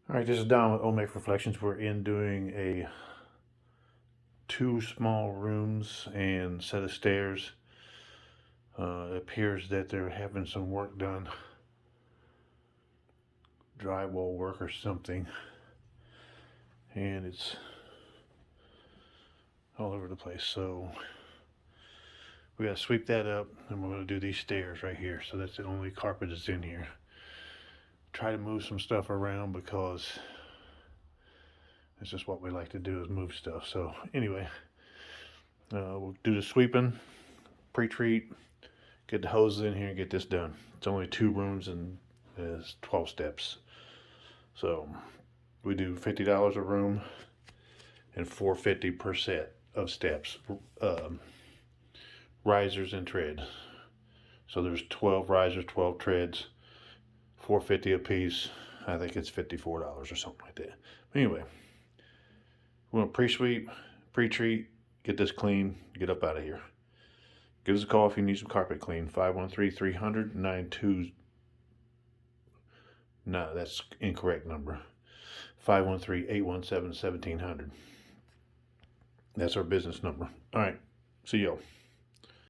All right, this is Don with Omec Reflections. We're in doing a 2 small rooms and set of stairs. It appears that they're having some work done, drywall work or something, and it's all over the place. So we got to sweep that up, and we're going to do these stairs right here. So that's the only carpet that's in here. Try to move some stuff around because it's just what we like to do, is move stuff. So anyway, we'll do the sweeping, pre-treat, get the hoses in here and get this done. It's only 2 rooms and it's 12 steps. So we do $50 a room and $4.50 per set of steps, risers and treads. So there's 12 risers, 12 treads, $4.50 a piece. I think it's $54 or something like that. But anyway, we're gonna pre-sweep, pre-treat, get this clean, get up out of here. Give us a call if you need some carpet clean. 513-300-92. No, that's incorrect number. 513-817-1700. That's our business number. All right. See y'all.